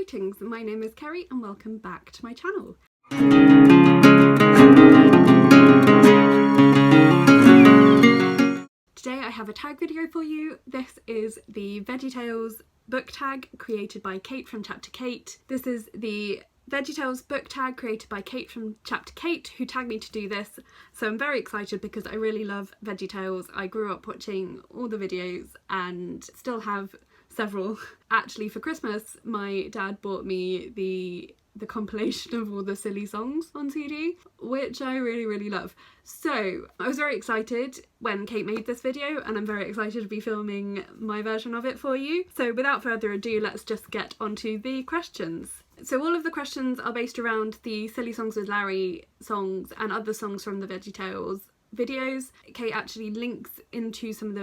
Greetings, my name is Kerry and welcome back to my channel. Today I have a tag video for you. This is the VeggieTales book tag created by Kate from Chapter Kate. This is the VeggieTales book tag created by Kate from Chapter Kate, who tagged me to do this, so I'm very excited because I really love VeggieTales. I grew up watching all the videos and still have several. Actually, for Christmas my dad bought me the compilation of all the silly songs on CD, which I really love. So I was very excited when Kate made this video, and I'm very excited to be filming my version of it for you. So without further ado, let's just get onto the questions. So all of the questions are based around the Silly Songs with Larry songs and other songs from the VeggieTales videos. Kate actually links into some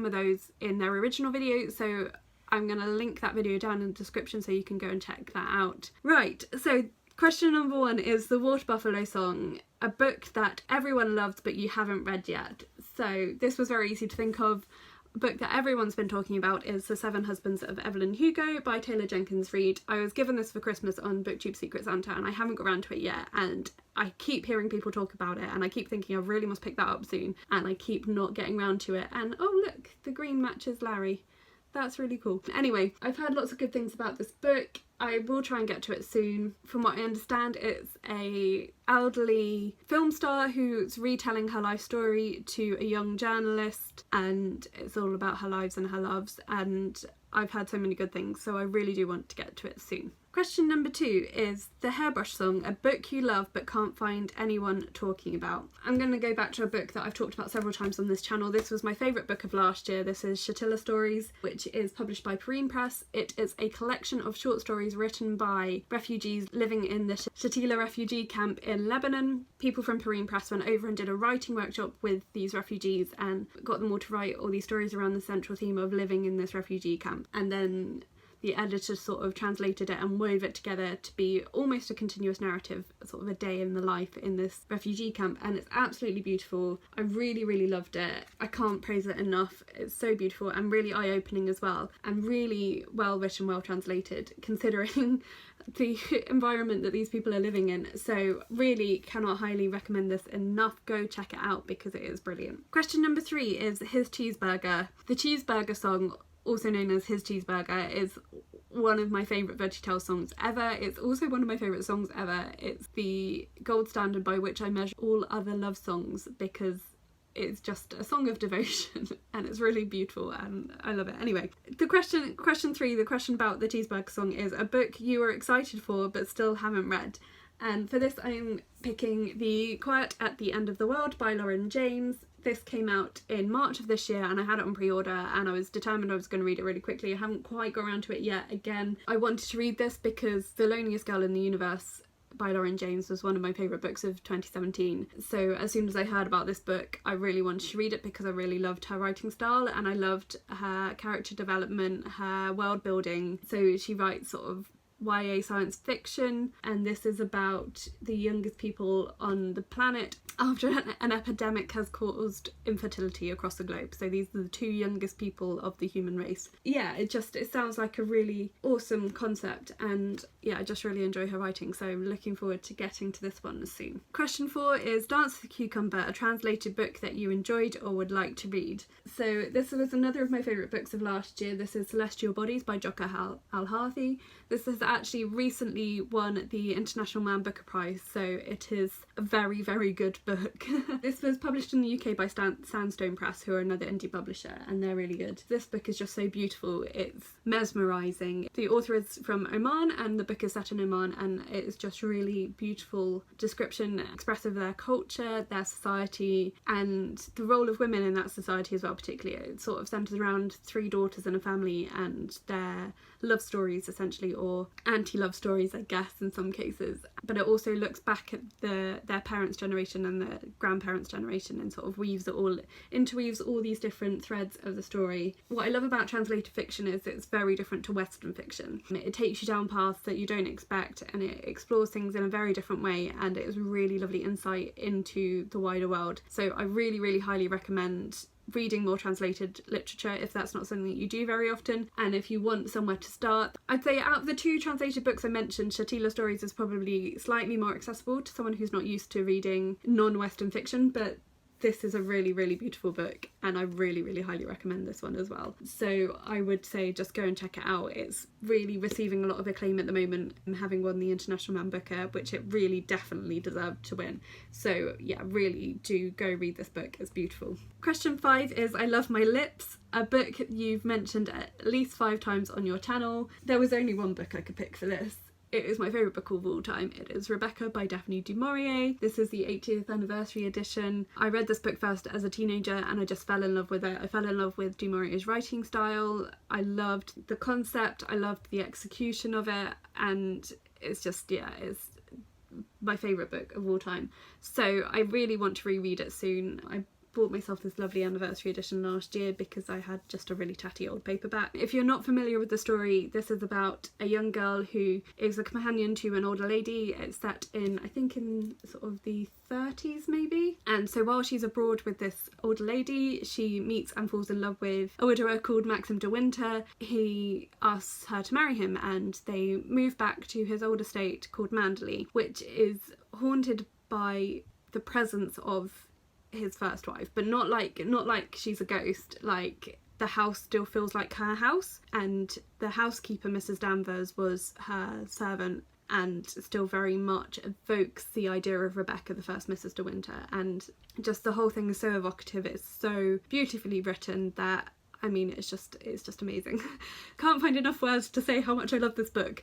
of those in their original video, so I'm going to link that video down in the description so you can go and check that out. Right, so question number 1 is the Water Buffalo song, a book that everyone loves but you haven't read yet. So this was very easy to think of. A book that everyone's been talking about is The Seven Husbands of Evelyn and Hugo by Jenkins Reid. I was given this for Christmas on BookTube Secret Santa and I haven't got around to it yet, and I keep hearing people talk about it and I keep thinking I really must pick that up soon, and I keep not getting around to it. And oh look, the green matches Larry. That's really cool. Anyway, I've heard lots of good things about this book. I will try and get to it soon. From what I understand, it's a elderly film star who's retelling her life story to a young journalist, and it's all about her lives and her loves, and I've heard so many good things, so I really do want to get to it soon. Question number 2 is the Hairbrush Song, a book you love but can't find anyone talking about. I'm going to go back to a book that I've talked about several times on this channel. This was my favourite book of last year. This is Shatila Stories, which is published by Maurier Press. It is a collection of short stories written by refugees living in the Shatila refugee camp in Lebanon. People from Maurier Press went over and did a writing workshop with these refugees and got them all to write all these stories around the central theme of living in this refugee camp. And then the editor sort of translated it and wove it together to be almost a continuous narrative, sort of a day in the life in this refugee camp, and it's absolutely beautiful. I really loved it. I can't praise it enough. It's so beautiful and really eye-opening as well, and really well written, well translated, considering the environment that these people are living in. So really cannot highly recommend this enough. Go check it out because it is brilliant. Question number 3 is His Cheeseburger. The Cheeseburger song, also known as His Cheeseburger, is one of my favourite VeggieTales songs ever. It's also one of my favourite songs ever. It's the gold standard by which I measure all other love songs because it's just a song of devotion and it's really beautiful and I love it. Anyway, the question 3, the question about the Cheeseburger song, is a book you are excited for but still haven't read. And for this I'm picking The Quiet at the End of the World by Lauren James. This came out in March of this year and I had it on pre-order and I was determined I was going to read it really quickly. I haven't quite got around to it yet. Again, I wanted to read this because The Loneliest Girl in the Universe by Lauren James was one of my favourite books of 2017. So as soon as I heard about this book, I really wanted to read it because I really loved her writing style and I loved her character development, her world building. So she writes sort of YA science fiction, and this is about the youngest people on the planet after an epidemic has caused infertility across the globe. So these are the 2 youngest people of the human race. Yeah, it sounds like a really awesome concept, and yeah, I just really enjoy her writing, so I'm looking forward to getting to this one soon. Question 4 is Dance with the Cucumber, a translated book that you enjoyed or would like to read. So this was another of my favourite books of last year. This is Celestial Bodies by Jokha Alharthi. This has actually recently won the International Man Booker Prize, so it is a very good book. This was published in the UK by Sandstone Press, who are another indie publisher, and they're really good. This book is just so beautiful, it's mesmerising. The author is from Oman and the book is set in Oman, and it is just really beautiful description, expressive of their culture, their society, and the role of women in that society as well. Particularly, it sort of centres around 3 daughters in a family and their love stories essentially, or anti-love stories I guess in some cases, but it also looks back at their parents' generation and their grandparents' generation and sort of interweaves all these different threads of the story. What I love about translated fiction is it's very different to Western fiction. It takes you down paths that you don't expect and it explores things in a very different way, and it is really lovely insight into the wider world. So I really highly recommend reading more translated literature if that's not something that you do very often, and if you want somewhere to start. I'd say out of the 2 translated books I mentioned, Shatila Stories is probably slightly more accessible to someone who's not used to reading non-Western fiction, but this is a really, really beautiful book, and I really, really highly recommend this one as well. So I would say just go and check it out. It's really receiving a lot of acclaim at the moment, and having won the International Man Booker, which it really definitely deserved to win. So yeah, really do go read this book. It's beautiful. Question 5 is I Love My Lips, a book you've mentioned at least 5 times on your channel. There was only one book I could pick for this. It is my favourite book of all time. It is Rebecca by Daphne du Maurier. This is the 80th anniversary edition. I read this book first as a teenager and I just fell in love with it. I fell in love with du Maurier's writing style. I loved the concept, I loved the execution of it, and it's just, yeah, it's my favourite book of all time. So I really want to reread it soon. I bought myself this lovely anniversary edition last year because I had just a really tatty old paperback. If you're not familiar with the story, this is about a young girl who is a companion to an older lady. It's set in, I think, in sort of the 30s maybe, and so while she's abroad with this older lady, she meets and falls in love with a widower called Maxim de Winter. He asks her to marry him and they move back to his old estate called Manatee, which is haunted by the presence of his first wife, but not like she's a ghost. Like, the house still feels like her house, and the housekeeper, Mrs. Danvers, was her servant and still very much evokes the idea of Rebecca, the first Mrs. de Winter, and just the whole thing is so evocative. It's so beautifully written that, I mean, it's just amazing. Can't find enough words to say how much I love this book.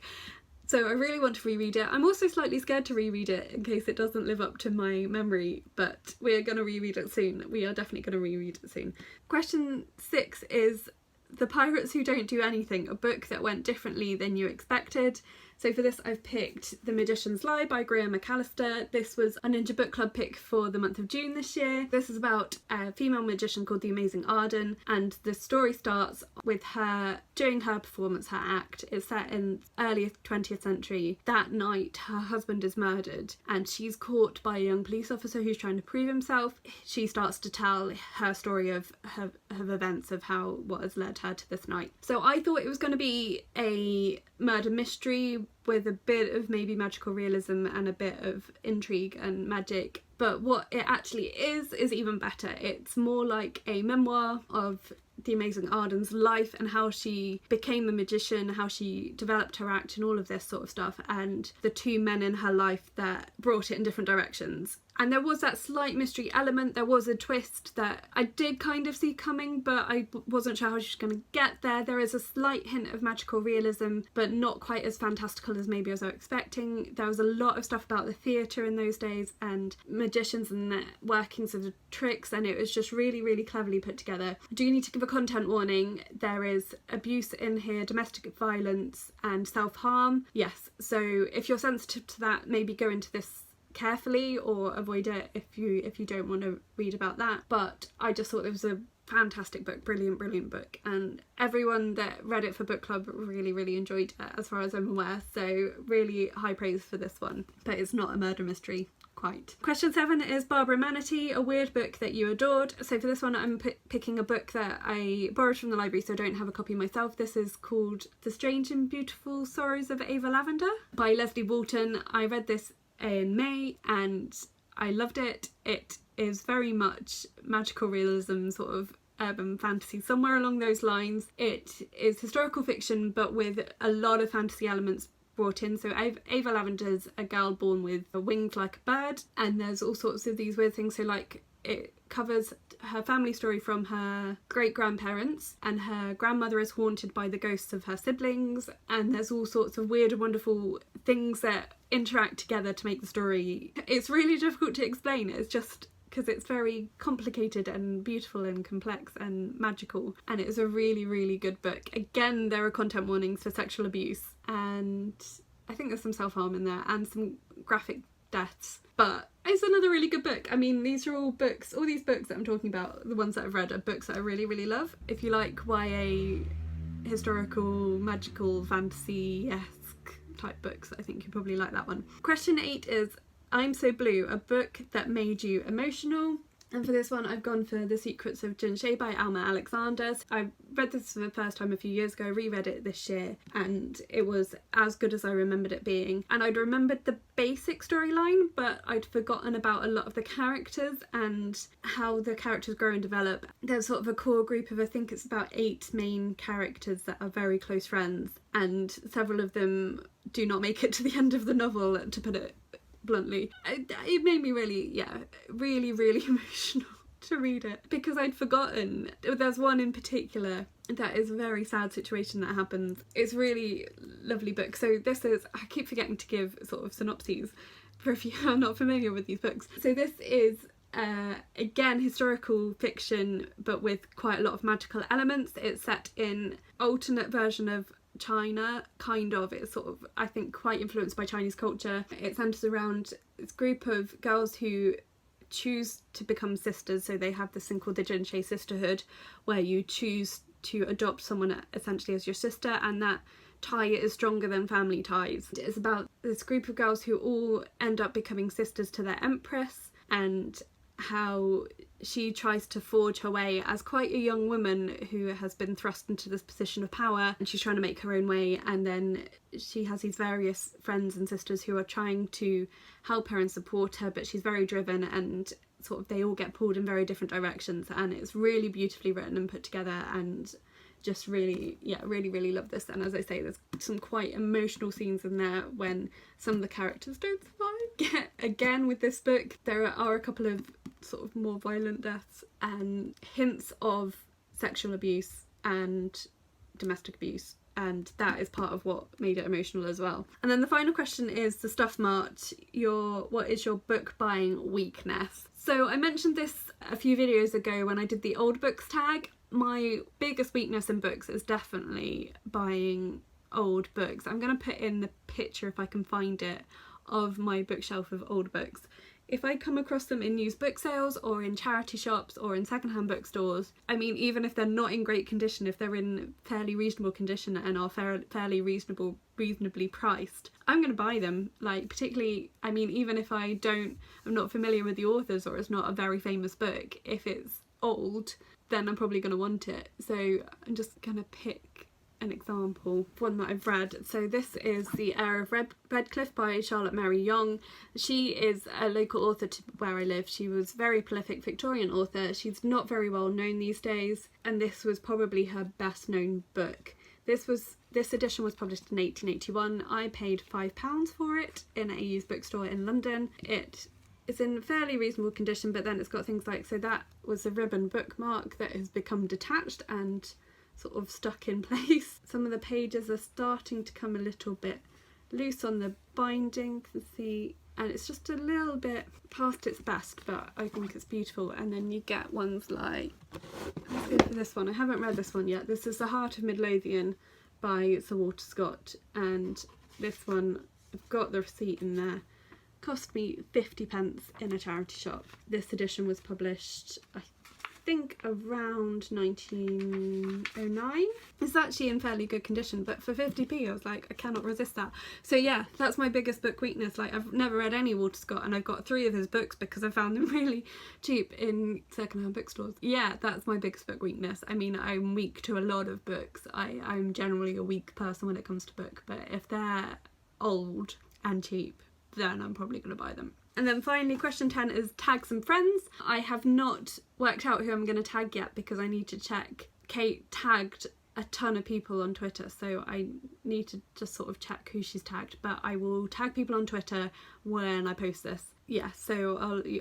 So I really want to reread it. I'm also slightly scared to reread it in case it doesn't live up to my memory, but we're going to reread it soon. We are definitely going to reread it soon. Question 6 is The Pirates Who Don't Do Anything, a book that went differently than you expected. So for this I've picked The Magician's Lie by Greer and Macallister. This was a Ninja Book Club pick for the month of June this year. This is about a female magician called the Amazing Arden, and the story starts with her doing her performance, her act. It's set in early 20th century. That night her husband is murdered and she's caught by a young police officer who's trying to prove himself. She starts to tell her story of her events, of what has led her to this night. So I thought it was going to be a murder mystery with a bit of maybe magical realism and a bit of intrigue and magic, but what it actually is even better. It's more like a memoir of the Amazing Arden's life and how she became a magician, how she developed her act and all of this sort of stuff, and the 2 men in her life that brought it in different directions. And there was that slight mystery element. There was a twist that I did kind of see coming, but I wasn't sure how she was going to get there. There is a slight hint of magical realism, but not quite as fantastical as maybe as I was expecting. There was a lot of stuff about the theatre in those days and magicians and the workings of the tricks, and it was just really, really cleverly put together. I do need to give a content warning. There is abuse in here, domestic violence and self-harm. Yes, so if you're sensitive to that, maybe go into this carefully or avoid it if you don't want to read about that. But I just thought it was a fantastic book, brilliant book, and everyone that read it for book club really, really enjoyed it as far as I'm aware, so really high praise for this one. But it's not a murder mystery quite. Question 7 is Barbara Manatee, a weird book that you adored. So for this one I'm picking a book that I borrowed from the library, so I don't have a copy myself. This is called The Strange and Beautiful Sorrows of Ava Lavender by Leslye Walton. I read this in May and I loved it. It is very much magical realism, sort of urban fantasy, somewhere along those lines. It is historical fiction but with a lot of fantasy elements brought in. So Ava Lavender's a girl born with wings like a bird, and there's all sorts of these weird things. So like, it covers her family story from her great-grandparents, and her grandmother is haunted by the ghosts of her siblings, and there's all sorts of weird and wonderful things that interact together to make the story. It's really difficult to explain. It's just because it's very complicated and beautiful and complex and magical, and it's a really, really good book. Again, there are content warnings for sexual abuse, and I think there's some self-harm in there and some graphic deaths, but it's another really good book. I mean, these are all books, all these books that I'm talking about, the ones that I've read, are books that I really, really love. If you like YA, historical, magical, fantasy-esque type books, I think you probably like that one. Question 8 is I'm So Blue, a book that made you emotional. And for this one, I've gone for The Secrets of Shei by Alma Alexander. I read this for the first time a few years ago, reread it this year, and it was as good as I remembered it being. And I'd remembered the basic storyline, but I'd forgotten about a lot of the characters and how the characters grow and develop. There's sort of a core group of, I think it's about 8 main characters that are very close friends, and several of them do not make it to the end of the novel, to put it bluntly. It made me really emotional to read it, because I'd forgotten. There's one in particular that is a very sad situation that happens. It's a really lovely book. So this is, I keep forgetting to give sort of synopses for if you are not familiar with these books. So this is again historical fiction, but with quite a lot of magical elements. It's set in alternate version of China, kind of. It's sort of, I think, quite influenced by Chinese culture. It centres around this group of girls who choose to become sisters. So they have this thing called the Jinsei sisterhood, where you choose to adopt someone essentially as your sister, and that tie is stronger than family ties. It's about this group of girls who all end up becoming sisters to their empress, and how she tries to forge her way as quite a young woman who has been thrust into this position of power, and she's trying to make her own way. And then she has these various friends and sisters who are trying to help her and support her, but she's very driven, and sort of they all get pulled in very different directions. And it's really beautifully written and put together, and just really love this. And as I say, there's some quite emotional scenes in there when some of the characters don't survive. Again, with this book, there are a couple of sort of more violent deaths and hints of sexual abuse and domestic abuse, and that is part of what made it emotional as well. And then the final question is the Stuff Mart. What is your book buying weakness? So I mentioned this a few videos ago when I did the old books tag. My biggest weakness in books is definitely buying old books. I'm going to put in the picture, if I can find it, of my bookshelf of old books. If I come across them in used book sales or in charity shops or in secondhand bookstores, I mean, even if they're not in great condition, if they're in fairly reasonable condition and are fairly reasonably priced, I'm going to buy them. Like, particularly, I mean, even if I'm not familiar with the authors, or it's not a very famous book, if it's old, then I'm probably going to want it. So I'm just going to pick an example, one that I've read. So this is The Heir of Redclyffe by Charlotte Mary Yonge. She is a local author to where I live. She was a very prolific Victorian author. She's not very well known these days, and this was probably her best known book. This edition was published in 1881. I paid £5 for it in a used bookstore in London. It is in fairly reasonable condition, but then it's got things like, so that was a ribbon bookmark that has become detached and sort of stuck in place. Some of the pages are starting to come a little bit loose on the binding, you can see, and it's just a little bit past its best, but I think it's beautiful. And then you get ones like, let's go for this one. I haven't read this one yet. This is The Heart of Midlothian by Sir Walter Scott, and this one, I've got the receipt in there, cost me 50p in a charity shop. This edition was published, I think, around 1909. It's actually in fairly good condition, but for 50p I was like, I cannot resist that. So yeah, that's my biggest book weakness. Like, I've never read any Walter Scott, and I've got 3 of his books because I found them really cheap in secondhand bookstores. Yeah, that's my biggest book weakness. I mean, I'm weak to a lot of books. I'm generally a weak person when it comes to book, but if they're old and cheap, then I'm probably going to buy them. And then finally, question 10 is tag some friends. I have not worked out who I'm going to tag yet because I need to check. Kate tagged a ton of people on Twitter, so I need to just sort of check who she's tagged, but I will tag people on Twitter when I post this. Yeah, so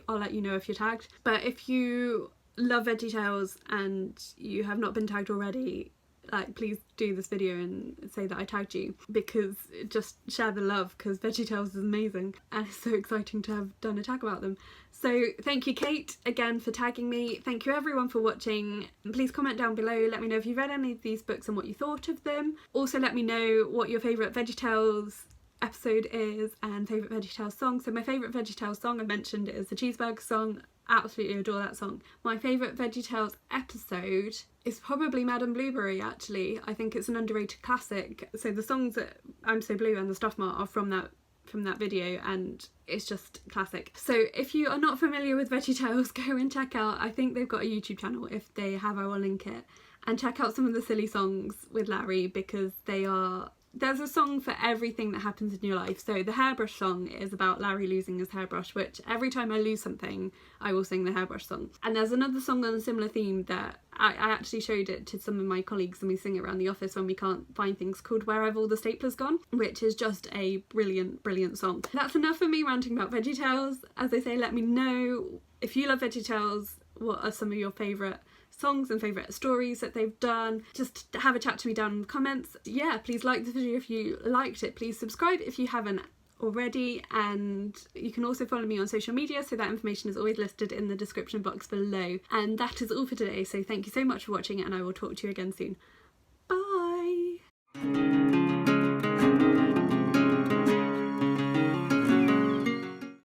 I'll let you know if you're tagged. But if you love VeggieTales and you have not been tagged already, like, please do this video and say that I tagged you, because just share the love, because VeggieTales is amazing and it's so exciting to have done a tag about them. So thank you, Kate, again for tagging me. Thank you everyone for watching. Please comment down below, let me know if you've read any of these books and what you thought of them. Also let me know what your favourite VeggieTales episode is and favourite VeggieTales song. So my favourite VeggieTales song I mentioned is the Cheeseburger song. Absolutely adore that song. My favourite VeggieTales episode is probably Madame Blueberry, actually. I think it's an underrated classic. So the songs that I'm So Blue and the Stuff Mart are from that from that video, and it's just classic. So if you are not familiar with VeggieTales, go and check out, I think they've got a YouTube channel. If they have, I will link it, and check out some of the silly songs with Larry, because there's a song for everything that happens in your life. So the Hairbrush Song is about Larry losing his hairbrush, which every time I lose something I will sing the Hairbrush Song. And there's another song on a similar theme that I actually showed it to some of my colleagues and we sing it around the office when we can't find things, called Where Have All the Staplers Gone, which is just a brilliant song. That's enough for me ranting about VeggieTales. As I say, let me know if you love VeggieTales, what are some of your favourite songs and favourite stories that they've done. Just have a chat to me down in the comments. Yeah, please like the video if you liked it. Please subscribe if you haven't already, and you can also follow me on social media, so that information is always listed in the description box below. And that is all for today, so thank you so much for watching, and I will talk to you again soon.